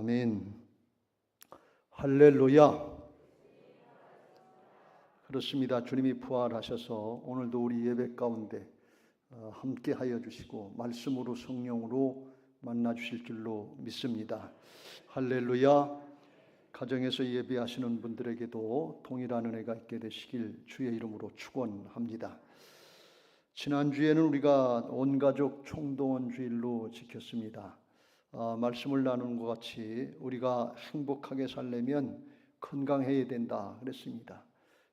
아멘. 할렐루야. 그렇습니다. 주님이 부활하셔서 오늘도 우리 예배 가운데 함께 하여 주시고 말씀으로 성령으로 만나 주실 줄로 믿습니다. 할렐루야. 가정에서 예배하시는 분들에게도 동일한 은혜가 있게 되시길 주의 이름으로 축원합니다. 지난주에는 우리가 온가족 총동원 주일로 지켰습니다. 말씀을 나누는 것 같이 우리가 행복하게 살려면 건강해야 된다 그랬습니다.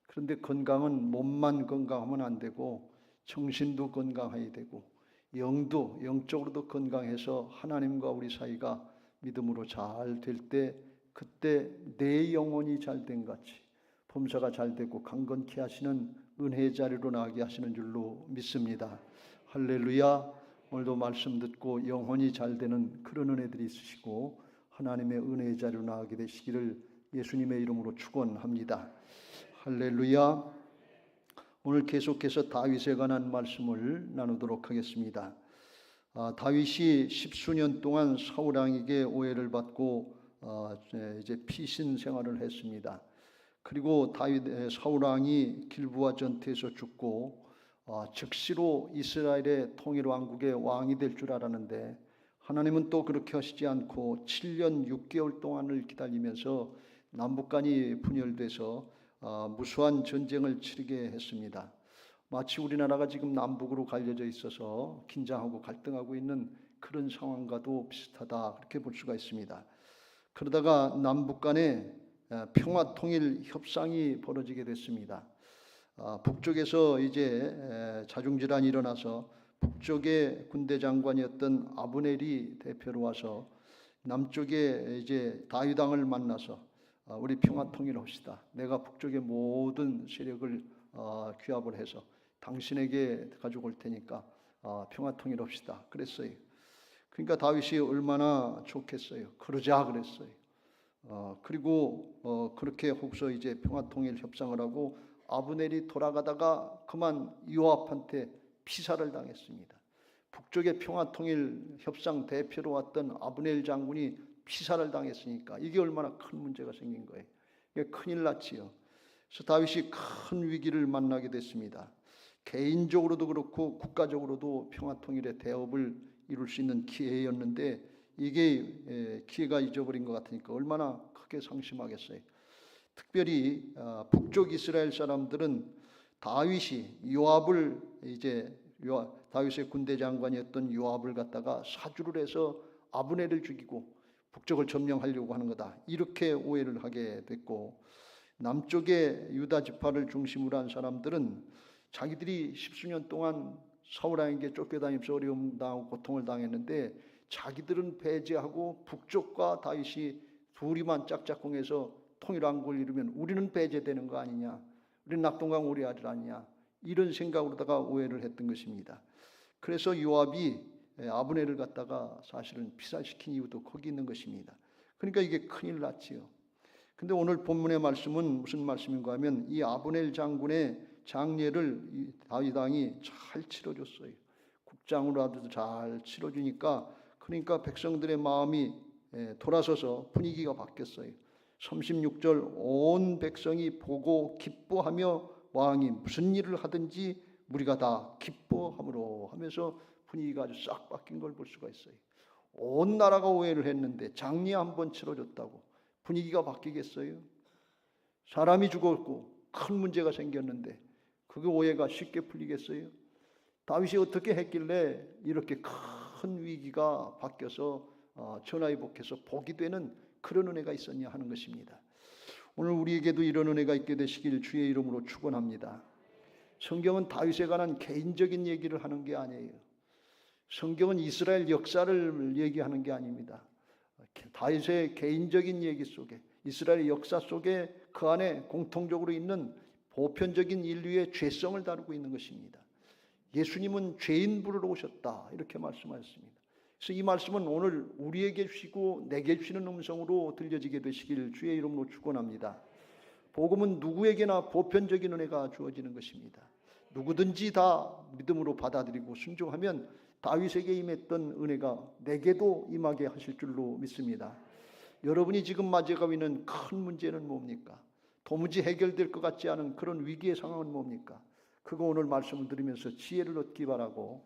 그런데 건강은 몸만 건강하면 안 되고 정신도 건강해야 되고 영적으로도 건강해서 하나님과 우리 사이가 믿음으로 잘 될 때 그때 내 영혼이 잘된 같이 범사가 잘 되고 강건케 하시는 은혜의 자리로 나가게 하시는 줄로 믿습니다. 할렐루야. 오늘도 말씀 듣고 영혼이 잘 되는 그런 은혜들이 있으시고 하나님의 은혜의 자리로 나가게 되시기를 예수님의 이름으로 축원합니다. 할렐루야. 오늘 계속해서 다윗에 관한 말씀을 나누도록 하겠습니다. 다윗이 10수년 동안 사울 왕에게 오해를 받고 이제 피신 생활을 했습니다. 그리고 사울 왕이 길보아 전투에서 죽고 즉시로 이스라엘의 통일 왕국의 왕이 될 줄 알았는데 하나님은 또 그렇게 하시지 않고 7년 6개월 동안을 기다리면서 남북간이 분열돼서 무수한 전쟁을 치르게 했습니다. 마치 우리나라가 지금 남북으로 갈려져 있어서 긴장하고 갈등하고 있는 그런 상황과도 비슷하다 그렇게 볼 수가 있습니다. 그러다가 남북 간에 평화 통일 협상이 벌어지게 됐습니다. 북쪽에서 이제 자중질환이 일어나서 북쪽의 군대 장관이었던 아브넬이 대표로 와서 남쪽에 이제 다윗 왕을 만나서 우리 평화 통일합시다. 내가 북쪽의 모든 세력을 규합을 해서 당신에게 가지고 올 테니까 평화 통일합시다. 그랬어요. 그러니까 다윗이 얼마나 좋겠어요. 그러자 그랬어요. 그리고 그렇게 하고서 이제 평화 통일 협상을 하고 아브넬이 돌아가다가 그만 요압한테 피살을 당했습니다. 북쪽의 평화 통일 협상 대표로 왔던 아브넬 장군이 피살을 당했으니까 이게 얼마나 큰 문제가 생긴 거예요. 이게 큰일 났지요. 그래서 다윗이 큰 위기를 만나게 됐습니다. 개인적으로도 그렇고 국가적으로도 평화 통일의 대업을 이룰 수 있는 기회였는데 이게 기회가 잊어버린 것 같으니까 얼마나 크게 상심하겠어요. 특별히 북쪽 이스라엘 사람들은 다윗이 요압을 이제 다윗의 군대 장관이었던 요압을 갖다가 사주를 해서 아브넬을 죽이고 북쪽을 점령하려고 하는 거다 이렇게 오해를 하게 됐고, 남쪽의 유다 지파를 중심으로 한 사람들은 자기들이 10수년 동안 사울 왕에게 쫓겨다니면서 어려움 당하고 고통을 당했는데 자기들은 배제하고 북쪽과 다윗이 둘이만 짝짝꿍해서 통일왕국을 이루면 우리는 배제되는 거 아니냐, 우리는 낙동강 우리 아들 아니냐, 이런 생각으로다가 오해를 했던 것입니다. 그래서 요압이 아브넬을 갖다가 사실은 피살시킨 이유도 거기 있는 것입니다. 그러니까 이게 큰일 났지요. 근데 오늘 본문의 말씀은 무슨 말씀인가 하면 이 아브넬 장군의 장례를 다윗 왕이 잘 치러줬어요. 국장으로라도 잘 치러주니까 그러니까 백성들의 마음이 돌아서서 분위기가 바뀌었어요. 36절 온 백성이 보고 기뻐하며 왕이 무슨 일을 하든지 우리가 다 기뻐함으로 하면서 분위기가 아주 싹 바뀐 걸 볼 수가 있어요. 온 나라가 오해를 했는데 장례 한번 치러줬다고 분위기가 바뀌겠어요? 사람이 죽었고 큰 문제가 생겼는데 그 오해가 쉽게 풀리겠어요? 다윗이 어떻게 했길래 이렇게 큰 위기가 바뀌어서 전화위복해서 복이 되는 그런 은혜가 있었냐 하는 것입니다. 오늘 우리에게도 이런 은혜가 있게 되시길 주의 이름으로 축원합니다. 성경은 다윗에 관한 개인적인 얘기를 하는 게 아니에요. 성경은 이스라엘 역사를 얘기하는 게 아닙니다. 다윗의 개인적인 얘기 속에 이스라엘 역사 속에 그 안에 공통적으로 있는 보편적인 인류의 죄성을 다루고 있는 것입니다. 예수님은 죄인 부르러 오셨다 이렇게 말씀하셨습니다. 그래서 이 말씀은 오늘 우리에게 주시고 내게 주시는 음성으로 들려지게 되시길 주의 이름으로 축원합니다. 복음은 누구에게나 보편적인 은혜가 주어지는 것입니다. 누구든지 다 믿음으로 받아들이고 순종하면 다윗에게 임했던 은혜가 내게도 임하게 하실 줄로 믿습니다. 여러분이 지금 맞이하고 있는 큰 문제는 뭡니까? 도무지 해결될 것 같지 않은 그런 위기의 상황은 뭡니까? 그거 오늘 말씀을 드리면서 지혜를 얻기 바라고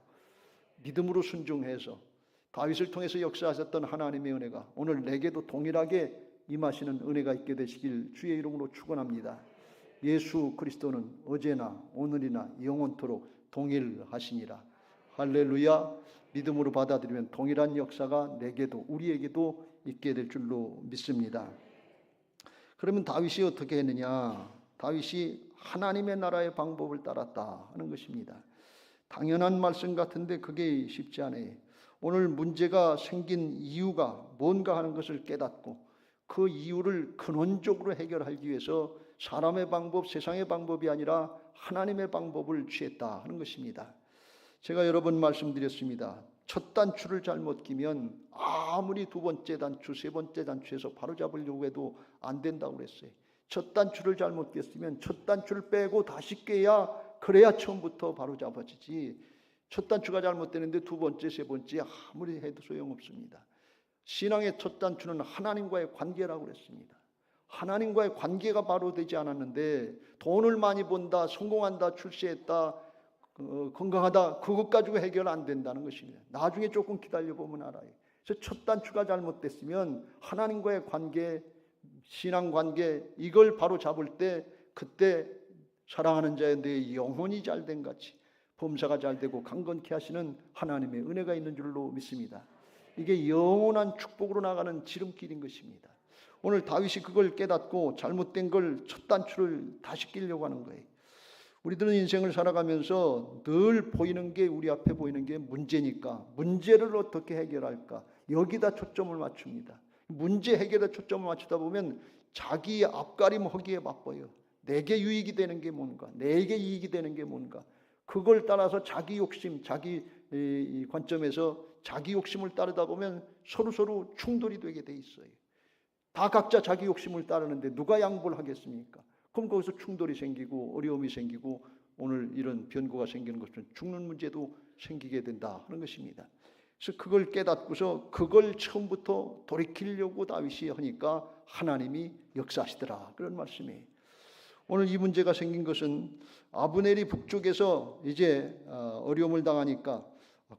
믿음으로 순종해서 다윗을 통해서 역사하셨던 하나님의 은혜가 오늘 내게도 동일하게 임하시는 은혜가 있게 되시길 주의 이름으로 축원합니다. 예수 그리스도는 어제나 오늘이나 영원토록 동일하시니라. 할렐루야. 믿음으로 받아들이면 동일한 역사가 내게도 우리에게도 있게 될 줄로 믿습니다. 그러면 다윗이 어떻게 했느냐? 다윗이 하나님의 나라의 방법을 따랐다 하는 것입니다. 당연한 말씀 같은데 그게 쉽지 않아요. 오늘 문제가 생긴 이유가 뭔가 하는 것을 깨닫고 그 이유를 근원적으로 해결하기 위해서 사람의 방법, 세상의 방법이 아니라 하나님의 방법을 취했다 하는 것입니다. 제가 여러 번 말씀드렸습니다. 첫 단추를 잘못 끼면 아무리 두 번째 단추, 세 번째 단추에서 바로잡으려고 해도 안 된다고 그랬어요. 첫 단추를 잘못 꼈으면 첫 단추를 빼고 다시 껴야 그래야 처음부터 바로잡아지지. 첫 단추가 잘못되는데 두 번째, 세 번째 아무리 해도 소용없습니다. 신앙의 첫 단추는 하나님과의 관계라고 그랬습니다. 하나님과의 관계가 바로 되지 않았는데 돈을 많이 번다, 성공한다, 출세했다, 건강하다 그것 가지고 해결 안 된다는 것입니다. 나중에 조금 기다려보면 알아요. 그래서 첫 단추가 잘못됐으면 하나님과의 관계, 신앙관계 이걸 바로 잡을 때 그때 사랑하는 자의 내 영혼이 잘된 같이 범사가 잘되고 강건케 하시는 하나님의 은혜가 있는 줄로 믿습니다. 이게 영원한 축복으로 나가는 지름길인 것입니다. 오늘 다윗이 그걸 깨닫고 잘못된 걸 첫 단추를 다시 끼려고 하는 거예요. 우리들은 인생을 살아가면서 늘 보이는 게 우리 앞에 보이는 게 문제니까 문제를 어떻게 해결할까 여기다 초점을 맞춥니다. 문제 해결에 초점을 맞추다 보면 자기 앞가림하기에 바빠요. 내게 유익이 되는 게 뭔가, 내게 이익이 되는 게 뭔가 그걸 따라서 자기 욕심, 자기 관점에서 자기 욕심을 따르다 보면 서로 충돌이 되게 돼 있어요. 다 각자 자기 욕심을 따르는데 누가 양보를 하겠습니까? 그럼 거기서 충돌이 생기고 어려움이 생기고 오늘 이런 변고가 생기는 것은 죽는 문제도 생기게 된다 하는 것입니다. 그래서 그걸 깨닫고서 그걸 처음부터 돌이키려고 다윗이 하니까 하나님이 역사하시더라 그런 말씀이에요. 오늘 이 문제가 생긴 것은 아브넬이 북쪽에서 이제 어려움을 당하니까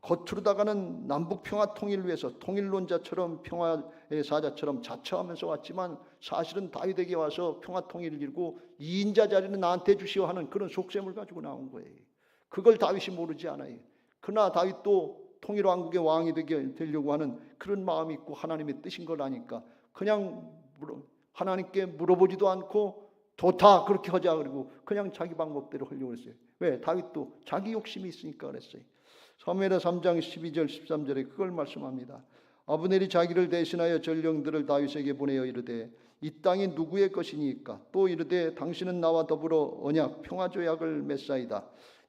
겉으로다가는 남북 평화 통일을 위해서 통일론자처럼 평화의 사자처럼 자처하면서 왔지만 사실은 다윗에게 와서 평화 통일을 이루고 2인자 자리는 나한테 주시오 하는 그런 속셈을 가지고 나온 거예요. 그걸 다윗이 모르지 않아요. 그러나 다윗도 통일왕국의 왕이 되려고 하는 그런 마음이 있고 하나님의 뜻인 걸 아니까 그냥 하나님께 물어보지도 않고 좋다 그렇게 하자 그러고 그냥 자기 방법대로 하려고 했어요. 왜? 다윗도 자기 욕심이 있으니까 그랬어요. 사무엘하 3장 12절 13절에 그걸 말씀합니다. 아브넬이 자기를 대신하여 전령들을 다윗에게 보내어 이르되 이 땅이 누구의 것이니까 또 이르되 당신은 나와 더불어 언약 평화조약을 맺사이다.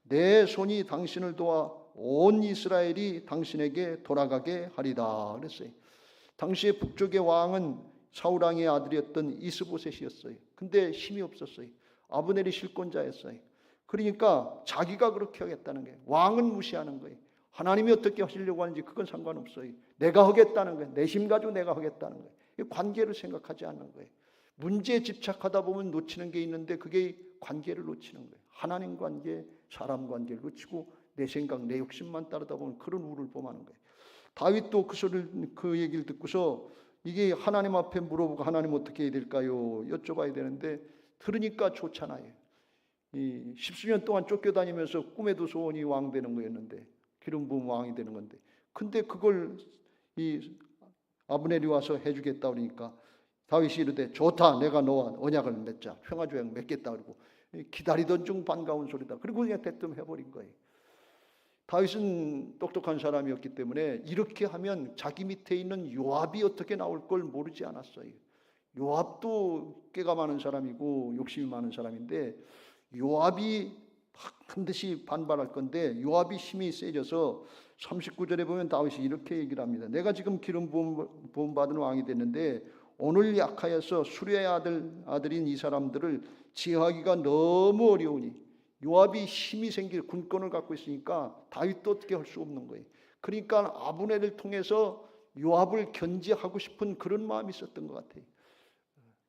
내 손이 당신을 도와 온 이스라엘이 당신에게 돌아가게 하리다 그랬어요. 당시에 북쪽의 왕은 사울왕의 아들이었던 이스보셋이었어요. 근데 힘이 없었어요. 아브넬이 실권자였어요. 그러니까 자기가 그렇게 하겠다는 거예요. 왕은 무시하는 거예요. 하나님이 어떻게 하시려고 하는지 그건 상관없어요. 내가 하겠다는 거예요. 내 힘 가지고 내가 하겠다는 거예요. 이 관계를 생각하지 않는 거예요. 문제에 집착하다 보면 놓치는 게 있는데 그게 관계를 놓치는 거예요. 하나님 관계, 사람 관계를 놓치고 내 생각, 내 욕심만 따르다 보면 그런 우를 범하는 거예요. 다윗도 그 얘기를 듣고서 이게 하나님 앞에 물어보고 하나님 어떻게 해야 될까요? 여쭤봐야 되는데 들으니까 좋잖아요. 이 10수년 동안 쫓겨다니면서 꿈에도 소원이 왕 되는 거였는데 기름 부은 왕이 되는 건데 근데 그걸 이 아브넬이 와서 해주겠다 그러니까 다윗이 이르되 좋다 내가 너와 언약을 맺자 평화조약 맺겠다 그러고 기다리던 중 반가운 소리다 그리고 그냥 대뜸 해버린 거예요. 다윗은 똑똑한 사람이었기 때문에 이렇게 하면 자기 밑에 있는 요압이 어떻게 나올 걸 모르지 않았어요. 요압도 깨가 많은 사람이고 욕심이 많은 사람인데 요압이 반드시 반발할 건데 요압이 힘이 세져서 39절에 보면 다윗이 이렇게 얘기를 합니다. 내가 지금 기름 부음 받은 왕이 됐는데 오늘 약하여서 수레의 아들인 이 사람들을 제어하기가 너무 어려우니 요압이 힘이 생길 군권을 갖고 있으니까 다윗도 어떻게 할 수 없는 거예요. 그러니까 아브넬을 통해서 요압을 견제하고 싶은 그런 마음이 있었던 것 같아요.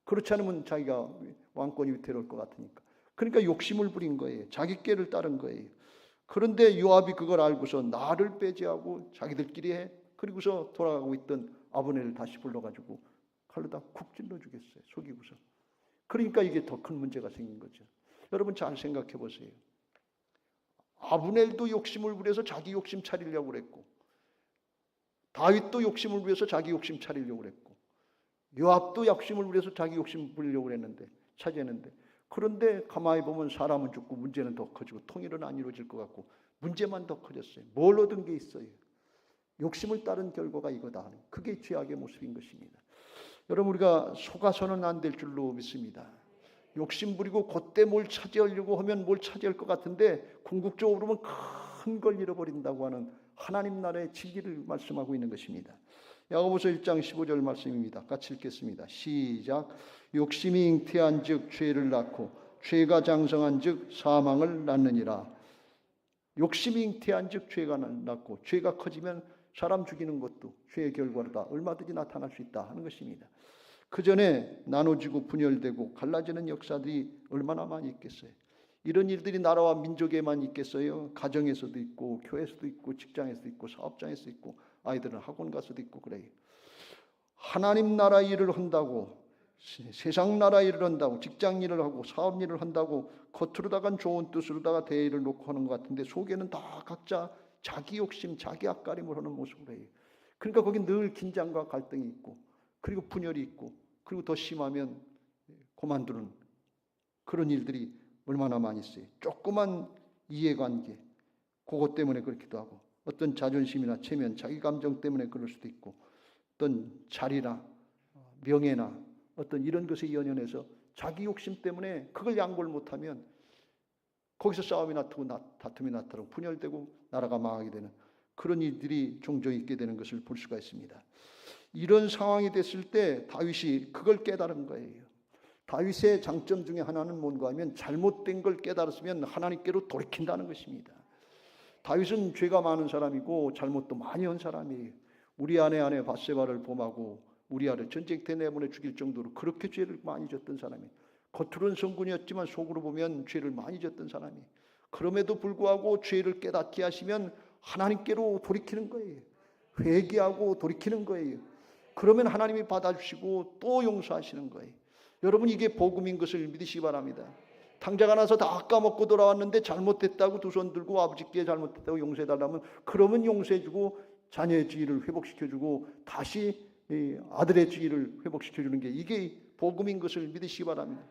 그렇지 않으면 자기가 왕권이 위태로울 것 같으니까. 그러니까 욕심을 부린 거예요. 자기 꾀를 따른 거예요. 그런데 요압이 그걸 알고서 나를 배제하고 자기들끼리 해. 그리고서 돌아가고 있던 아브넬을 다시 불러가지고 칼로다 쿡 찔러 주겠어요. 속이고서. 그러니까 이게 더 큰 문제가 생긴 거죠. 여러분 잘 생각해 보세요. 아브넬도 욕심을 부려서 자기 욕심 차리려고 그랬고, 다윗도 욕심을 부려서 자기 욕심 차리려고 그랬고, 요압도 욕심을 부려서 자기 욕심 부리려고 그랬는데, 차지했는데, 그런데 가만히 보면 사람은 죽고 문제는 더 커지고 통일은 안 이루어질 것 같고 문제만 더 커졌어요. 뭘 얻은 게 있어요? 욕심을 따른 결과가 이거다. 그게 죄악의 모습인 것입니다. 여러분, 우리가 속아서는 안 될 줄로 믿습니다. 욕심 부리고 그때 뭘 차지하려고 하면 뭘 차지할 것 같은데 궁극적으로 보면 큰 걸 잃어버린다고 하는 하나님 나라의 진리를 말씀하고 있는 것입니다. 야고보서 1장 15절 말씀입니다. 같이 읽겠습니다. 시작. 욕심이 잉태한 즉 죄를 낳고 죄가 장성한 즉 사망을 낳느니라. 욕심이 잉태한 즉 죄가 낳고 죄가 커지면 사람 죽이는 것도 죄의 결과로다. 얼마든지 나타날 수 있다 하는 것입니다. 그 전에 나눠지고 분열되고 갈라지는 역사들이 얼마나 많이 있겠어요. 이런 일들이 나라와 민족에만 있겠어요. 가정에서도 있고 교회에서도 있고 직장에서도 있고 사업장에서도 있고 아이들은 학원 가서도 있고 그래요. 하나님 나라 일을 한다고 세상 나라 일을 한다고 직장 일을 하고 사업 일을 한다고 겉으로다간 좋은 뜻으로다가 대의를 놓고 하는 것 같은데 속에는 다 각자 자기 욕심 자기 앞가림을 하는 모습을 해요. 그러니까 거기 늘 긴장과 갈등이 있고 그리고 분열이 있고 그리고 더 심하면 그만두는 그런 일들이 얼마나 많이 있어요. 조그만 이해관계 그것 때문에 그렇기도 하고 어떤 자존심이나 체면 자기 감정 때문에 그럴 수도 있고 어떤 자리나 명예나 어떤 이런 것에 연연해서 자기 욕심 때문에 그걸 양보를 못하면 거기서 싸움이 나타나고 다툼이 나타나고 분열되고 나라가 망하게 되는 그런 일들이 종종 있게 되는 것을 볼 수가 있습니다. 이런 상황이 됐을 때 다윗이 그걸 깨달은 거예요. 다윗의 장점 중에 하나는 뭔가 하면 잘못된 걸 깨달았으면 하나님께로 돌이킨다는 것입니다. 다윗은 죄가 많은 사람이고 잘못도 많이 한 사람이에요. 우리 아내 밧세바를 범하고 우리아를 전쟁터에 내보내 죽일 정도로 그렇게 죄를 많이 졌던 사람이에요. 겉으로는 성군이었지만 속으로 보면 죄를 많이 졌던 사람이에요. 그럼에도 불구하고 죄를 깨닫게 하시면 하나님께로 돌이키는 거예요. 회개하고 돌이키는 거예요. 그러면 하나님이 받아주시고 또 용서하시는 거예요. 여러분 이게 복음인 것을 믿으시기 바랍니다. 당자가 나서 다 까먹고 돌아왔는데 잘못됐다고 두 손 들고 아버지께 잘못됐다고 용서해달라면 그러면 용서해주고 자녀의 지위를 회복시켜주고 다시 아들의 지위를 회복시켜주는 게 이게 복음인 것을 믿으시기 바랍니다.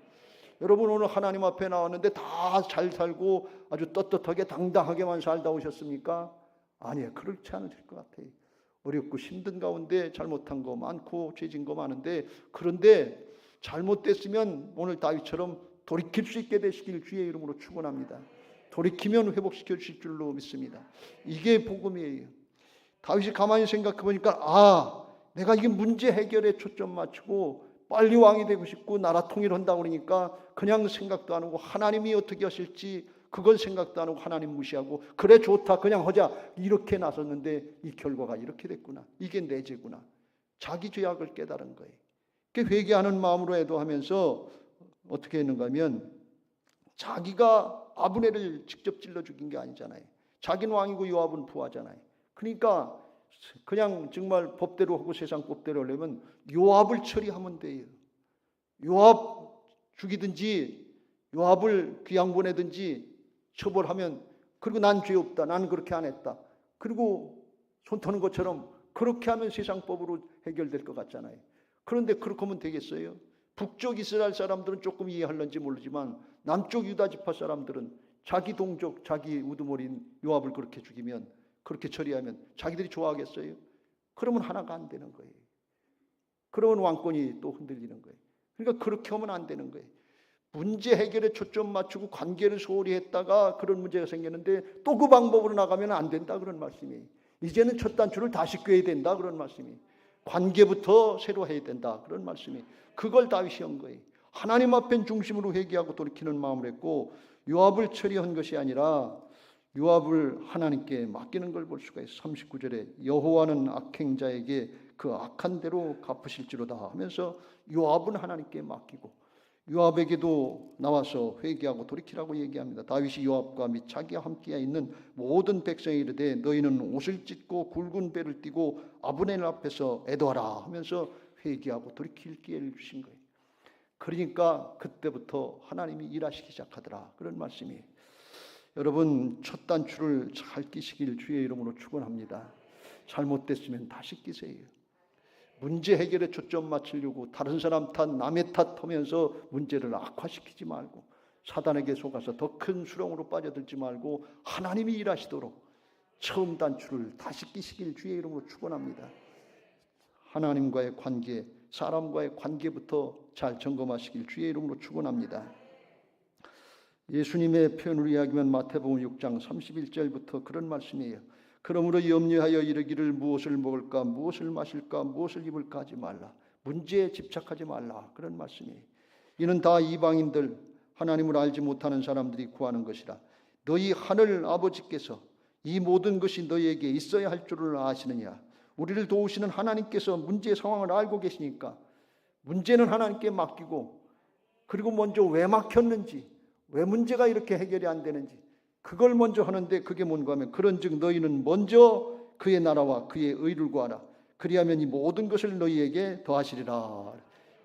여러분 오늘 하나님 앞에 나왔는데 다 잘 살고 아주 떳떳하게 당당하게만 살다 오셨습니까? 아니에요. 그렇지 않으실 것 같아요. 어렵고 힘든 가운데 잘못한 거 많고 죄진 거 많은데 그런데 잘못됐으면 오늘 다윗처럼 돌이킬 수 있게 되시길 주의 이름으로 축원합니다. 돌이키면 회복시켜 주실 줄로 믿습니다. 이게 복음이에요. 다윗이 가만히 생각해 보니까 내가 이게 문제 해결에 초점 맞추고 빨리 왕이 되고 싶고 나라 통일한다고 그러니까 그냥 생각도 안 하고 하나님이 어떻게 하실지 그걸 생각도 안 하고 하나님 무시하고 그래 좋다 그냥 하자 이렇게 나섰는데 이 결과가 이렇게 됐구나. 이게 내 죄구나. 자기 죄악을 깨달은 거예요. 회개하는 마음으로 애도하면서 어떻게 했는가 하면 자기가 아브넬을 직접 찔러 죽인 게 아니잖아요. 자기는 왕이고 요압은 부하잖아요. 그러니까 그냥 정말 법대로 하고 세상 법대로 하려면 요압을 처리하면 돼요. 요압 죽이든지 요압을 귀양 보내든지 처벌하면 그리고 난 죄 없다. 나는 그렇게 안 했다. 그리고 손 터는 것처럼 그렇게 하면 세상 법으로 해결될 것 같잖아요. 그런데 그렇게 하면 되겠어요? 북쪽 이스라엘 사람들은 조금 이해할런지 모르지만 남쪽 유다 지파 사람들은 자기 동족, 자기 우두머리인 요압을 그렇게 죽이면 그렇게 처리하면 자기들이 좋아하겠어요? 그러면 하나가 안 되는 거예요. 그러면 왕권이 또 흔들리는 거예요. 그러니까 그렇게 하면 안 되는 거예요. 문제 해결에 초점 맞추고 관계를 소홀히 했다가 그런 문제가 생겼는데 또 그 방법으로 나가면 안 된다 그런 말씀이에요. 이제는 첫 단추를 다시 꿰야 된다 그런 말씀이에요. 관계부터 새로 해야 된다 그런 말씀이에요. 그걸 다윗이 한 거예요. 하나님 앞엔 중심으로 회개하고 돌이키는 마음을 했고 요압을 처리한 것이 아니라 요압을 하나님께 맡기는 걸 볼 수가 있어요. 39절에 여호와는 악행자에게 그 악한 대로 갚으실지로다 하면서 요압은 하나님께 맡기고 요압에게도 나와서 회개하고 돌이키라고 얘기합니다. 다윗이 요압과 및 자기와 함께 있는 모든 백성에 이르되 너희는 옷을 찢고 굵은 배를 띠고 아브넬 앞에서 애도하라 하면서 회개하고 돌이킬 기회를 주신 거예요. 그러니까 그때부터 하나님이 일하시기 시작하더라, 그런 말씀이에요. 여러분, 첫 단추를 잘 끼시길 주의 이름으로 축원합니다. 잘못됐으면 다시 끼세요. 문제 해결에 초점 맞추려고 다른 사람 탓, 남의 탓 하면서 문제를 악화시키지 말고, 사단에게 속아서 더 큰 수렁으로 빠져들지 말고 하나님이 일하시도록 처음 단추를 다시 끼시길 주의 이름으로 축원합니다. 하나님과의 관계, 사람과의 관계부터 잘 점검하시길 주의 이름으로 축원합니다. 예수님의 표현으로 이야기하면 마태복음 6장 31절부터 그런 말씀이에요. 그러므로 염려하여 이르기를 무엇을 먹을까, 무엇을 마실까, 무엇을 입을까 하지 말라. 문제에 집착하지 말라, 그런 말씀이에요. 이는 다 이방인들, 하나님을 알지 못하는 사람들이 구하는 것이라. 너희 하늘 아버지께서 이 모든 것이 너희에게 있어야 할 줄을 아시느냐. 우리를 도우시는 하나님께서 문제 상황을 알고 계시니까 문제는 하나님께 맡기고, 그리고 먼저 왜 막혔는지, 왜 문제가 이렇게 해결이 안 되는지 그걸 먼저 하는데, 그게 뭔가 하면 그런즉 너희는 먼저 그의 나라와 그의 의를 구하라. 그리하면 이 모든 것을 너희에게 더하시리라.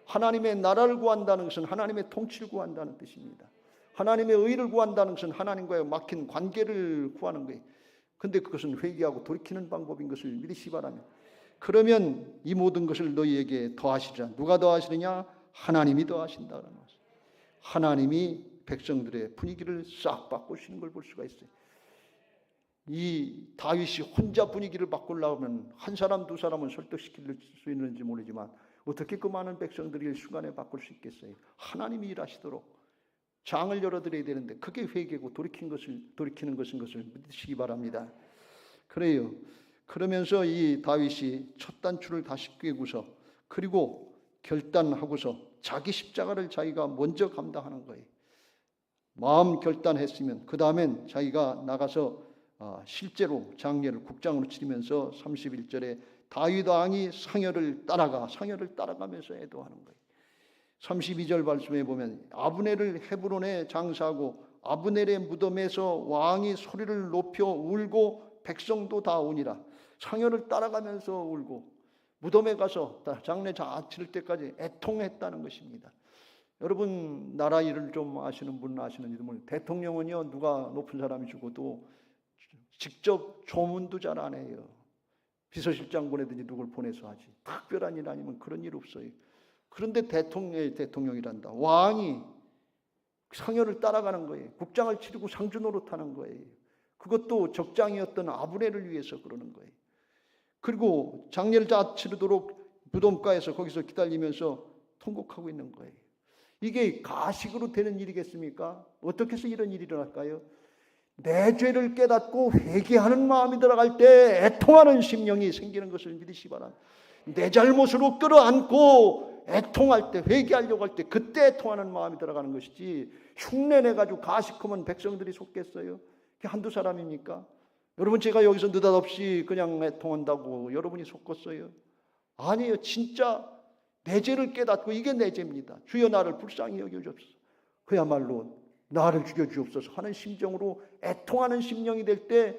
하나님의 나라를 구한다는 것은 하나님의 통치를 구한다는 뜻입니다. 하나님의 의를 구한다는 것은 하나님과의 막힌 관계를 구하는 거예요. 근데 그것은 회개하고 돌이키는 방법인 것을 믿으시기 바랍니다. 그러면 이 모든 것을 너희에게 더하시리라. 누가 더하시느냐? 하나님이 더하신다는 말씀. 하나님이 백성들의 분위기를 싹 바꾸시는 걸 볼 수가 있어요. 이 다윗이 혼자 분위기를 바꾸려고 하면 한 사람 두 사람은 설득시킬 수 있는지 모르지만 어떻게 그 많은 백성들이 일순간에 바꿀 수 있겠어요? 하나님이 일하시도록 장을 열어드려야 되는데 그게 회개고 돌이키는 것인 것을 믿으시기 바랍니다. 그래요. 그러면서 이 다윗이 첫 단추를 다시 꿰고서, 그리고 결단하고서 자기 십자가를 자기가 먼저 감당하는 거예요. 마음 결단했으면 그 다음엔 자기가 나가서 실제로 장례를 국장으로 치르면서 31절에 다윗 왕이 상여를 따라가면서 애도하는 거예요. 32절 말씀에 보면 아브넬을 헤브론에 장사하고 아브넬의 무덤에서 왕이 소리를 높여 울고 백성도 다 우니라. 상여를 따라가면서 울고 무덤에 가서 장례 치를 때까지 애통했다는 것입니다. 여러분, 나라 일을 좀 아시는 분은 아시는지도 모르겠어요. 대통령은요, 누가 높은 사람이 죽어도 직접 조문도 잘 안 해요. 비서실장 보내든지 누굴 보내서 하지. 특별한 일 아니면 그런 일 없어요. 그런데 대통령이란다. 왕이 상여를 따라가는 거예요. 국장을 치르고 상주 노릇하는 거예요. 그것도 적장이었던 아브넬을 위해서 그러는 거예요. 그리고 장례를 다 치르도록 무덤가에서 거기서 기다리면서 통곡하고 있는 거예요. 이게 가식으로 되는 일이겠습니까? 어떻게 해서 이런 일이 일어날까요? 내 죄를 깨닫고 회개하는 마음이 들어갈 때 애통하는 심령이 생기는 것을 믿으시기 바랍니다. 내 잘못으로 끌어안고 애통할 때, 회개하려고 할 때 그때 애통하는 마음이 들어가는 것이지, 흉내내가지고 가식하면 백성들이 속겠어요? 그게 한두 사람입니까? 여러분, 제가 여기서 느닷없이 그냥 애통한다고 여러분이 속겠어요? 아니에요. 진짜 내 죄를 깨닫고 이게 내 죄입니다. 주여 나를 불쌍히 여겨주옵소서. 그야말로 나를 죽여주옵소서 하는 심정으로 애통하는 심령이 될 때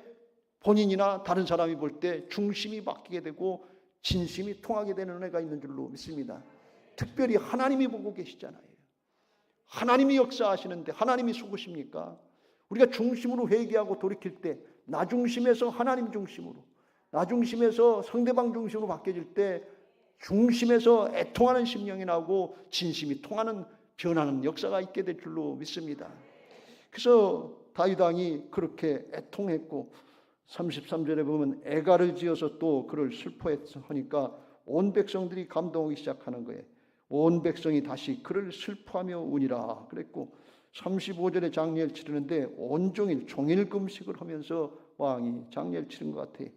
본인이나 다른 사람이 볼 때 중심이 바뀌게 되고 진심이 통하게 되는 은혜가 있는 줄로 믿습니다. 특별히 하나님이 보고 계시잖아요. 하나님이 역사하시는데 하나님이 속으십니까? 우리가 중심으로 회개하고 돌이킬 때 나 중심에서 하나님 중심으로, 나 중심에서 상대방 중심으로 바뀌어질 때 중심에서 애통하는 심령이 나오고 진심이 통하는 변하는 역사가 있게 될 줄로 믿습니다. 그래서 다윗 왕이 그렇게 애통했고 33절에 보면 애가를 지어서 또 그를 슬퍼하니까 온 백성들이 감동하기 시작하는 거예요. 온 백성이 다시 그를 슬퍼하며 우니라 그랬고, 35절에 장례를 치르는데 온종일 종일 금식을 하면서 왕이 장례를 치른 것 같아요.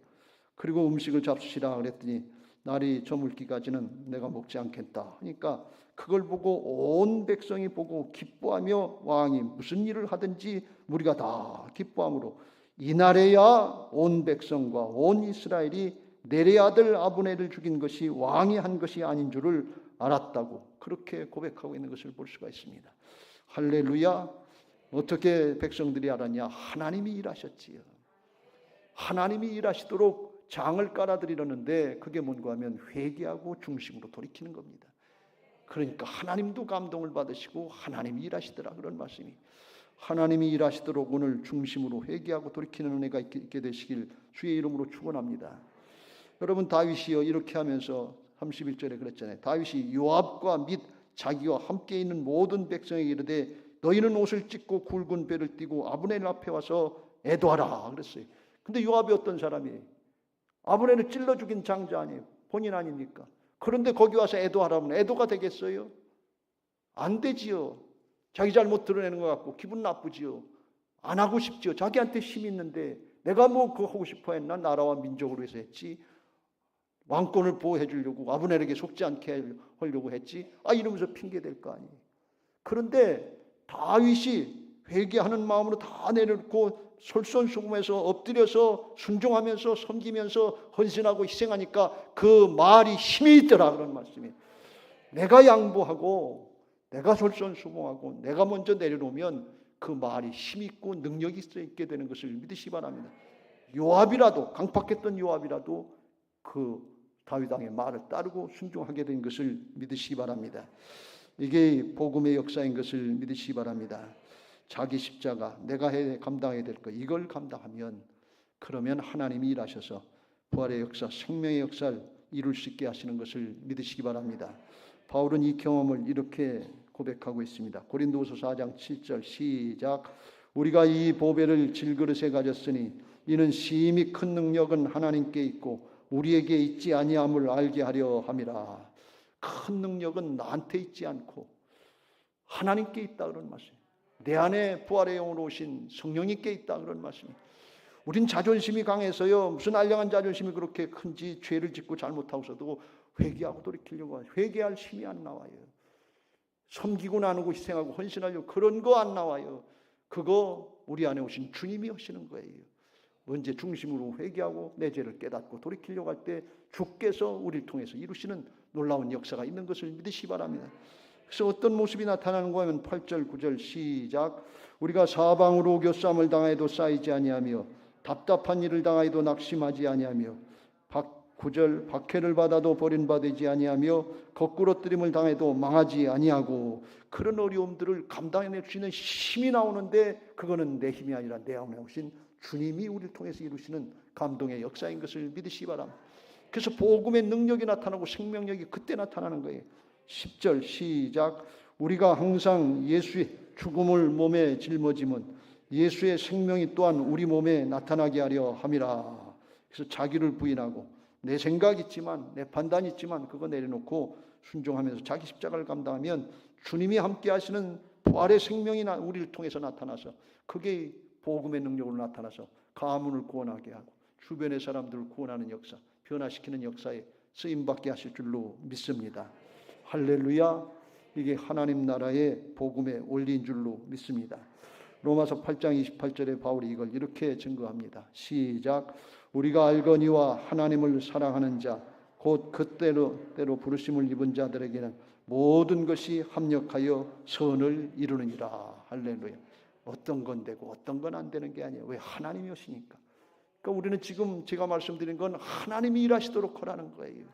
그리고 음식을 잡수시라 그랬더니 날이 저물기까지는 내가 먹지 않겠다 하니까 그걸 보고 온 백성이 보고 기뻐하며 왕이 무슨 일을 하든지 우리가 다 기뻐함으로 이날에야 온 백성과 온 이스라엘이 내레 아들 아브넬을 죽인 것이 왕이 한 것이 아닌 줄을 알았다고 그렇게 고백하고 있는 것을 볼 수가 있습니다. 할렐루야. 어떻게 백성들이 알았냐? 하나님이 일하셨지요. 하나님이 일하시도록 장을 깔아드리려는데 그게 뭔가 하면 회개하고 중심으로 돌이키는 겁니다. 그러니까 하나님도 감동을 받으시고 하나님이 일하시더라 그런 말씀이. 하나님이 일하시도록 오늘 중심으로 회개하고 돌이키는 은혜가 있게 되시길 주의 이름으로 축원합니다. 여러분, 다윗이요 이렇게 하면서 31절에 그랬잖아요. 다윗이 요압과 및 자기와 함께 있는 모든 백성에게 이르되 너희는 옷을 찢고 굵은 배를 띠고 아브넬 앞에 와서 애도하라 그랬어요. 근데 요압이 어떤 사람이에요? 아브넬을 찔러 죽인 장자 아니에요? 본인 아닙니까? 그런데 거기 와서 애도하라면 애도가 되겠어요? 안 되지요. 자기 잘못 드러내는 것 같고 기분 나쁘지요. 안 하고 싶지요. 자기한테 힘이 있는데 내가 뭐 그거 하고 싶어 했나? 나라와 민족으로 해서 했지. 왕권을 보호해 주려고 아브넬에게 속지 않게 하려고 했지. 이러면서 핑계 댈 거 아니에요. 그런데 다윗이 회개하는 마음으로 다 내려놓고 솔선수범해서 엎드려서 순종하면서 섬기면서 헌신하고 희생하니까 그 말이 힘이 있더라 그런 말씀이에요. 내가 양보하고 내가 솔선수범하고 내가 먼저 내려놓으면 그 말이 힘이 있고 능력이 있게 되는 것을 믿으시기 바랍니다. 요압이라도 강팍했던 요압이라도 그 다윗 왕의 말을 따르고 순종하게 된 것을 믿으시기 바랍니다. 이게 복음의 역사인 것을 믿으시기 바랍니다. 자기 십자가 내가 감당해야 될 것 이걸 감당하면 그러면 하나님이 일하셔서 부활의 역사 생명의 역사를 이룰 수 있게 하시는 것을 믿으시기 바랍니다. 바울은 이 경험을 이렇게 고백하고 있습니다. 고린도후서 4장 7절 시작. 우리가 이 보배를 질그릇에 가졌으니 이는 심히 큰 능력은 하나님께 있고 우리에게 있지 아니함을 알게 하려 함이라. 큰 능력은 나한테 있지 않고 하나님께 있다 그런 말씀. 내 안에 부활의 영으로 오신 성령님께 있다 그런 말씀입니다. 우린 자존심이 강해서요. 무슨 알량한 자존심이 그렇게 큰지 죄를 짓고 잘못하고서도 회개하고 돌이키려고 하죠. 회개할 힘이 안 나와요. 섬기고 나누고 희생하고 헌신하려고 그런 거 안 나와요. 그거 우리 안에 오신 주님이 하시는 거예요. 언제 중심으로 회개하고 내 죄를 깨닫고 돌이키려고 할 때 주께서 우리를 통해서 이루시는 놀라운 역사가 있는 것을 믿으시기 바랍니다. 그래서 어떤 모습이 나타나는가 하면 8절 9절 시작. 우리가 사방으로 교쌈을 당하여도 쌓이지 아니하며 답답한 일을 당하여도 낙심하지 아니하며 9절 박해를 받아도 버림받지 아니하며 거꾸로 뜨림을 당해도 망하지 아니하고. 그런 어려움들을 감당해낼 수 있는 힘이 나오는데 그거는 내 힘이 아니라 내 안에 오신 주님이 우리를 통해서 이루시는 감동의 역사인 것을 믿으시기 바랍니다. 그래서 복음의 능력이 나타나고 생명력이 그때 나타나는 거예요. 10절 시작. 우리가 항상 예수의 죽음을 몸에 짊어지면 예수의 생명이 또한 우리 몸에 나타나게 하려 함이라. 그래서 자기를 부인하고 내 생각 있지만 내 판단 있지만 그거 내려놓고 순종하면서 자기 십자가를 감당하면 주님이 함께 하시는 부활의 생명이 우리를 통해서 나타나서 그게 복음의 능력으로 나타나서 가문을 구원하게 하고 주변의 사람들을 구원하는 역사, 변화시키는 역사에 쓰임받게 하실 줄로 믿습니다. 할렐루야. 이게 하나님 나라의 복음의 원리인 줄로 믿습니다. 로마서 8장 28절에 바울이 이걸 이렇게 증거합니다. 시작. 우리가 알거니와 하나님을 사랑하는 자 곧 그때로 부르심을 입은 자들에게는 모든 것이 합력하여 선을 이루느니라. 할렐루야. 어떤 건 되고 어떤 건 안 되는 게 아니에요. 왜? 하나님이 오시니까. 그러니까 우리는 지금 제가 말씀드린 건 하나님이 일하시도록 하라는 거예요.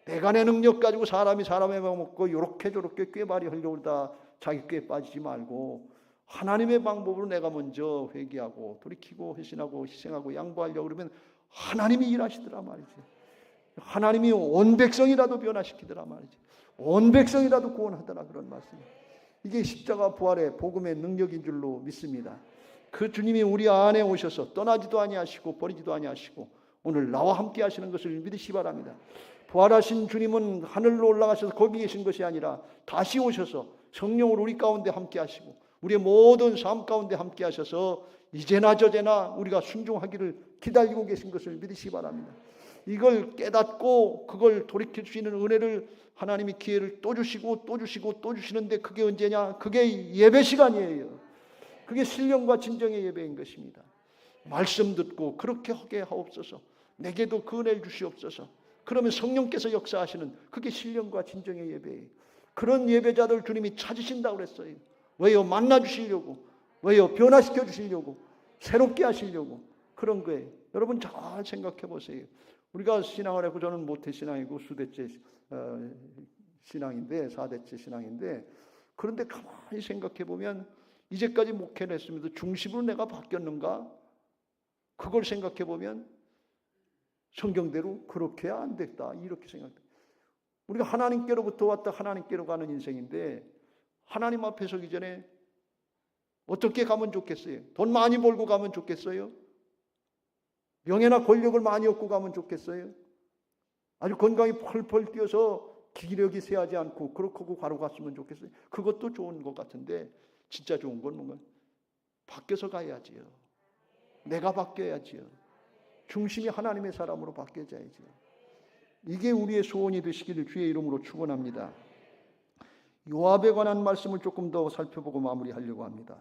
내가 내 능력 가지고 사람이 사람의 밥 먹고 요렇게 저렇게 꾀발이 하려고 다 자기 꾀에 빠지지 말고 하나님의 방법으로 내가 먼저 회개하고 돌이키고 헌신하고 희생하고 양보하려고 그러면 하나님이 일하시더라 말이지. 하나님이 온 백성이라도 변화시키더라 말이지. 온 백성이라도 구원하더라 그런 말씀이에요. 이게 십자가 부활의 복음의 능력인 줄로 믿습니다. 그 주님이 우리 안에 오셔서 떠나지도 아니하시고 버리지도 아니하시고 오늘 나와 함께 하시는 것을 믿으시기 바랍니다. 부활하신 주님은 하늘로 올라가셔서 거기 계신 것이 아니라 다시 오셔서 성령으로 우리 가운데 함께 하시고 우리의 모든 삶 가운데 함께 하셔서 이제나 저제나 우리가 순종하기를 기다리고 계신 것을 믿으시기 바랍니다. 이걸 깨닫고 그걸 돌이킬 수 있는 은혜를 하나님이 기회를 또 주시고 또 주시고 또 주시는데 그게 언제냐? 그게 예배 시간이에요. 그게 신령과 진정의 예배인 것입니다. 말씀 듣고 그렇게 하게 하옵소서. 내게도 그 은혜를 주시옵소서. 그러면 성령께서 역사하시는 그게 신령과 진정의 예배예요. 그런 예배자들 주님이 찾으신다고 그랬어요. 왜요? 만나 주시려고. 왜요? 변화시켜 주시려고. 새롭게 하시려고. 그런 거예요. 여러분 잘 생각해 보세요. 우리가 신앙을 했고, 저는 모태신앙이고 수대째 신앙인데, 4대째 신앙인데, 그런데 가만히 생각해 보면 이제까지 목회를 했으면서 중심으로 내가 바뀌었는가? 그걸 생각해 보면 성경대로 그렇게 안 됐다, 이렇게 생각합니다. 우리가 하나님께로부터 왔다 하나님께로 가는 인생인데, 하나님 앞에 서기 전에 어떻게 가면 좋겠어요? 돈 많이 벌고 가면 좋겠어요? 명예나 권력을 많이 얻고 가면 좋겠어요? 아주 건강히 펄펄 뛰어서 기력이 쇠하지 않고 그렇게 하고 바로 갔으면 좋겠어요? 그것도 좋은 것 같은데, 진짜 좋은 건 뭔가 바뀌어서 가야지요. 내가 바뀌어야지요. 중심이 하나님의 사람으로 바뀌어야지요. 이게 우리의 소원이 되시기를 주의 이름으로 축원합니다. 요압에 관한 말씀을 조금 더 살펴보고 마무리하려고 합니다.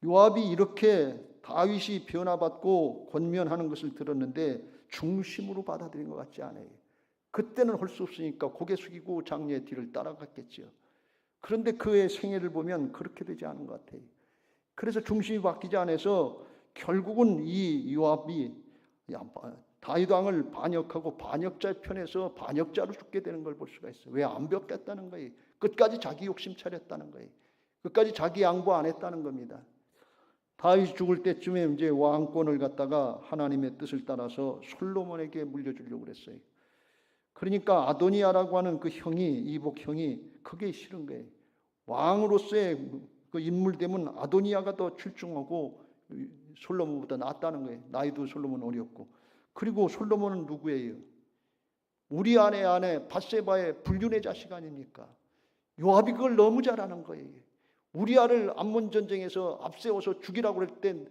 요압이 이렇게 다윗이 변화받고 권면하는 것을 들었는데 중심으로 받아들인 것 같지 않아요. 그때는 할 수 없으니까 고개 숙이고 장녀의 뒤를 따라갔겠죠. 그런데 그의 생애를 보면 그렇게 되지 않은 것 같아요. 그래서 중심이 바뀌지 않아서 결국은 이 요압이 다윗 왕을 반역하고 반역자의 편에서 반역자로 죽게 되는 걸 볼 수가 있어요. 왜? 안 벽겠다는 거예요. 끝까지 자기 욕심 차렸다는 거예요. 끝까지 자기 양보 안 했다는 겁니다. 다윗이 죽을 때쯤에 이제 왕권을 갖다가 하나님의 뜻을 따라서 솔로몬에게 물려주려고 그랬어요. 그러니까 아도니아라고 하는 그 형이, 이복 형이 그게 싫은 거예요. 왕으로서의 그 인물 되면 아도니아가 더 출중하고 솔로몬보다 낫다는 거예요. 나이도 솔로몬 어렸고. 그리고 솔로몬은 누구예요? 우리 아내 밧세바의 불륜의 자식 아닙니까? 요압이 그걸 너무 잘하는 거예요. 우리아를 암몬 전쟁에서 앞세워서 죽이라고 그럴 땐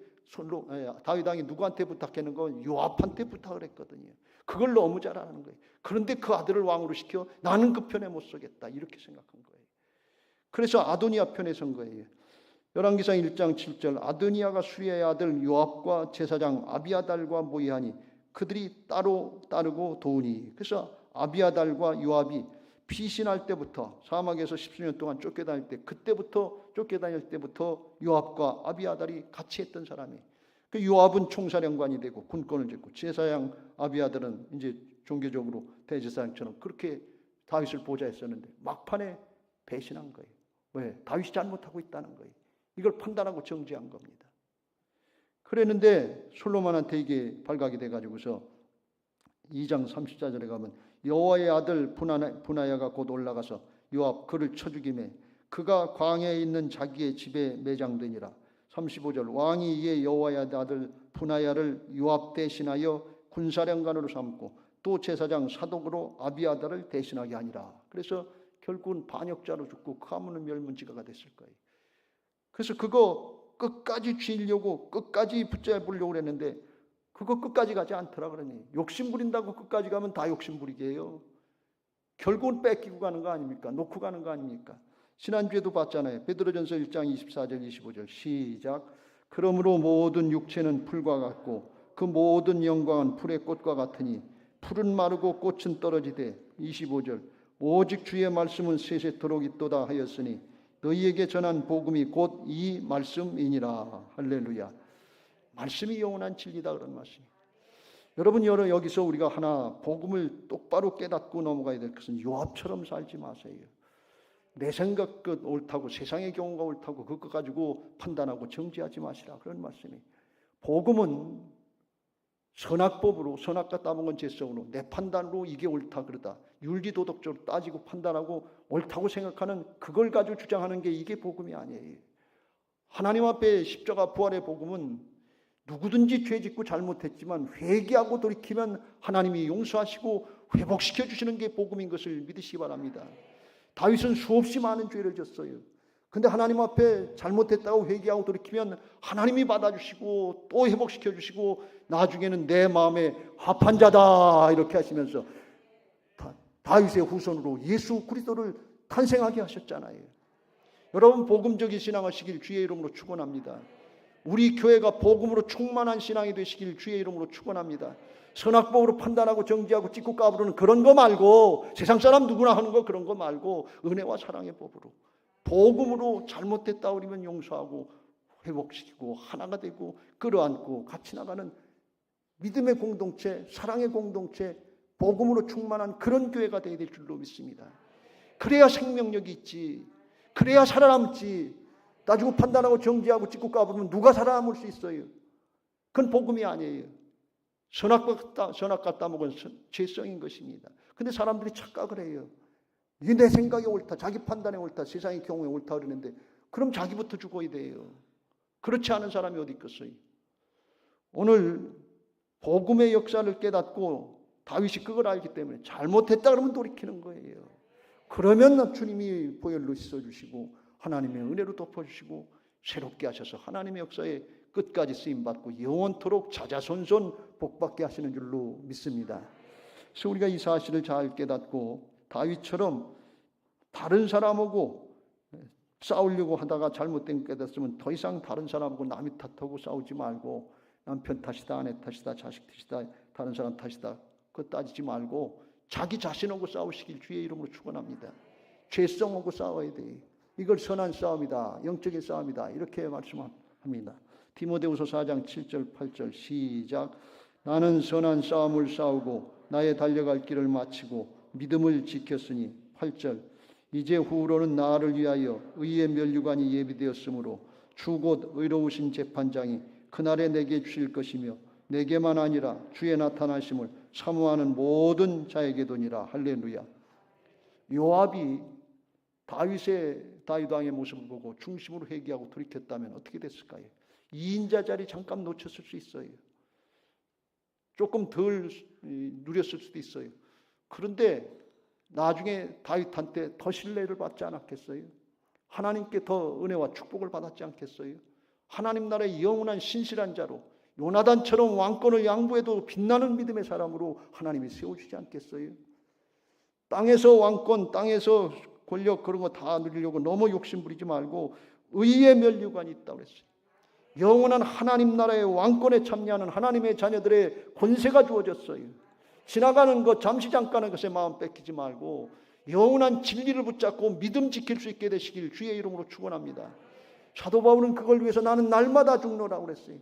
다윗 왕이 누구한테 부탁하는 건 요압한테 부탁을 했거든요. 그걸 너무 잘하는 거예요. 그런데 그 아들을 왕으로 시켜 나는 그 편에 못 서겠다, 이렇게 생각한 거예요. 그래서 아도니아 편에 선 거예요. 열왕기상 1장 7절 아도니아가 수리아의 아들 요압과 제사장 아비아달과 모의하니 그들이 따로 따르고 도우니. 그래서 아비아달과 요압이 피신할 때부터, 사막에서 10수년 동안 쫓겨다닐 때, 그때부터 쫓겨다닐 때부터 요압과 아비아달이 같이 했던 사람이. 그 요압은 총사령관이 되고 군권을 쥐고, 제사장 아비아달은 이제 종교적으로 대제사장처럼 그렇게 다윗을 보좌했었는데 막판에 배신한 거예요. 왜? 다윗이 잘못하고 있다는 거예요. 이걸 판단하고 정지한 겁니다. 그랬는데 솔로몬한테 이게 발각이 돼가지고서 2장 34절에 가면 여호와의 아들 분하야가 곧 올라가서 요압 그를 쳐 죽이매 그가 광야에 있는 자기의 집에 매장되니라. 35절 왕이 이에 여호와의 아들 분하야를 요압 대신하여 군사령관으로 삼고 또 제사장 사독으로 아비아달을 대신하게 하니라. 그래서 결국은 반역자로 죽고 그 가문은 멸문지가가 됐을 거예요. 그래서 그거 끝까지 쥐려고 끝까지 붙잡으려고 그랬는데 그거 끝까지 가지 않더라 그러니. 욕심 부린다고 끝까지 가면 다 욕심 부리게 해요. 결국은 뺏기고 가는 거 아닙니까? 놓고 가는 거 아닙니까? 지난주에도 봤잖아요. 베드로전서 1장 24절 25절 시작. 그러므로 모든 육체는 풀과 같고 그 모든 영광은 풀의 꽃과 같으니 풀은 마르고 꽃은 떨어지되 25절 오직 주의 말씀은 세세토록 있도다 하였으니 너희에게 전한 복음이 곧 이 말씀이니라. 할렐루야. 말씀이 영원한 진리다 그런 말씀. 여러분 여기서 우리가 하나 복음을 똑바로 깨닫고 넘어가야 될 것은 요압처럼 살지 마세요. 내 생각 끝 옳다고 세상의 경우가 옳다고 그것 가지고 판단하고 정지하지 마시라 그런 말씀이. 복음은 선악법으로 선악과 따먹은 죄성으로 내 판단으로 이게 옳다 그러다 윤리도덕적으로 따지고 판단하고 옳다고 생각하는 그걸 가지고 주장하는 게 이게 복음이 아니에요. 하나님 앞에 십자가 부활의 복음은 누구든지 죄 짓고 잘못했지만 회개하고 돌이키면 하나님이 용서하시고 회복시켜 주시는 게 복음인 것을 믿으시기 바랍니다. 다윗은 수없이 많은 죄를 졌어요. 근데 하나님 앞에 잘못했다고 회개하고 돌이키면 하나님이 받아주시고 또 회복시켜 주시고 나중에는 내 마음에 합한 자다 이렇게 하시면서 다윗의 후손으로 예수 그리스도를 탄생하게 하셨잖아요. 여러분 복음적인 신앙을 하시길 주의 이름으로 축원합니다. 우리 교회가 복음으로 충만한 신앙이 되시길 주의 이름으로 축원합니다. 선악법으로 판단하고 정지하고 찍고 까부르는 그런 거 말고, 세상 사람 누구나 하는 거 그런 거 말고 은혜와 사랑의 법으로, 복음으로 잘못됐다 그러면 용서하고 회복시키고 하나가 되고 끌어안고 같이 나가는 믿음의 공동체, 사랑의 공동체, 복음으로 충만한 그런 교회가 되어야 될 줄로 믿습니다. 그래야 생명력이 있지, 그래야 살아남지. 따지고 판단하고 정지하고 찍고 까부르면 누가 살아남을 수 있어요? 그건 복음이 아니에요. 선악 갖다 먹은 죄성인 것입니다. 근데 사람들이 착각을 해요. 이게 내 생각이 옳다, 자기 판단이 옳다, 세상의 경우에 옳다 그러는데, 그럼 자기부터 죽어야 돼요. 그렇지 않은 사람이 어디 있겠어요? 오늘 복음의 역사를 깨닫고 다윗이 그걸 알기 때문에 잘못했다 그러면 돌이키는 거예요. 그러면 주님이 보혈로 씻어주시고 하나님의 은혜로 덮어주시고 새롭게 하셔서 하나님의 역사에 끝까지 쓰임받고 영원토록 자자손손 복받게 하시는 줄로 믿습니다. 그래서 우리가 이 사실을 잘 깨닫고 다윗처럼 다른 사람하고 싸우려고 하다가 잘못된 게 깨닫으면 더 이상 다른 사람하고 남이 탓하고 싸우지 말고, 남편 탓이다, 아내 탓이다, 자식 탓이다, 다른 사람 탓이다, 그거 따지지 말고 자기 자신하고 싸우시길 주의 이름으로 축원합니다. 죄성하고 싸워야 돼. 이걸 선한 싸움이다, 영적인 싸움이다, 이렇게 말씀합니다. 디모데후서 4장 7절 8절 시작. 나는 선한 싸움을 싸우고 나의 달려갈 길을 마치고 믿음을 지켰으니 8절. 이제 후로는 나를 위하여 의의 면류관이 예비되었으므로 주 곧 의로우신 재판장이 그날에 내게 주실 것이며 내게만 아니라 주의 나타나심을 사모하는 모든 자에게도니라. 할렐루야. 요압이 다윗 왕의 모습을 보고 중심으로 회개하고 돌이켰다면 어떻게 됐을까요? 2인자 자리 잠깐 놓쳤을 수 있어요. 조금 덜 누렸을 수도 있어요. 그런데 나중에 다윗한테 더 신뢰를 받지 않았겠어요? 하나님께 더 은혜와 축복을 받았지 않겠어요? 하나님 나라의 영원한 신실한 자로, 요나단처럼 왕권을 양보해도 빛나는 믿음의 사람으로 하나님이 세워주지 않겠어요? 땅에서 왕권, 땅에서 권력 그런 거 다 누리려고 너무 욕심부리지 말고 의의 면류관이 있다고 그랬어요. 영원한 하나님 나라의 왕권에 참여하는 하나님의 자녀들의 권세가 주어졌어요. 지나가는 것, 잠시 잠깐의 것에 마음 뺏기지 말고 영원한 진리를 붙잡고 믿음 지킬 수 있게 되시길 주의 이름으로 축원합니다. 사도 바울은 그걸 위해서 나는 날마다 죽노라고 그랬어요.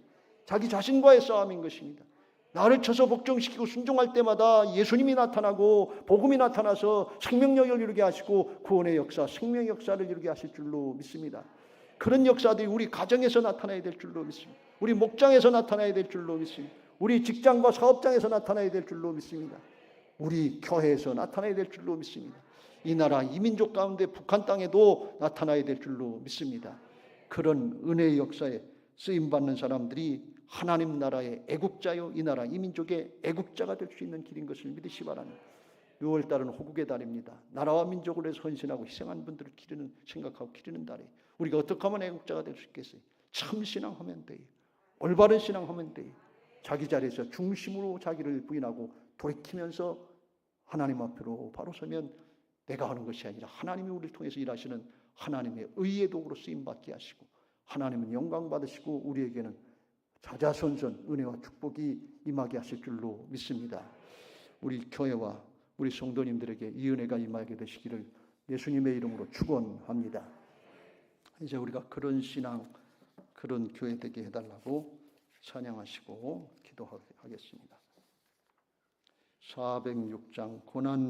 자기 자신과의 싸움인 것입니다. 나를 쳐서 복종시키고 순종할 때마다 예수님이 나타나고 복음이 나타나서 생명력을 이루게 하시고 구원의 역사, 생명의 역사를 이루게 하실 줄로 믿습니다. 그런 역사들이 우리 가정에서 나타나야 될 줄로 믿습니다. 우리 목장에서 나타나야 될 줄로 믿습니다. 우리 직장과 사업장에서 나타나야 될 줄로 믿습니다. 우리 교회에서 나타나야 될 줄로 믿습니다. 이 나라 이민족 가운데 북한 땅에도 나타나야 될 줄로 믿습니다. 그런 은혜의 역사에 쓰임받는 사람들이 하나님 나라의 애국자요, 이 나라 이민족의 애국자가 될 수 있는 길인 것을 믿으시 바랍니다. 6월달은 호국의 달입니다. 나라와 민족을 위해서 헌신하고 희생한 분들을 생각하고 기리는 달에 우리가 어떻게 하면 애국자가 될 수 있겠어요? 참 신앙하면 돼요. 올바른 신앙하면 돼요. 자기 자리에서 중심으로 자기를 부인하고 돌이키면서 하나님 앞으로 바로 서면 내가 하는 것이 아니라 하나님이 우리를 통해서 일하시는 하나님의 의의 도구로 쓰임받게 하시고 하나님은 영광 받으시고 우리에게는 자자손손 은혜와 축복이 임하게 하실 줄로 믿습니다. 우리 교회와 우리 성도님들에게 이 은혜가 임하게 되시기를 예수님의 이름으로 축원합니다. 이제 우리가 그런 신앙, 그런 교회 되게 해달라고 찬양하시고 기도하겠습니다. 406장 고난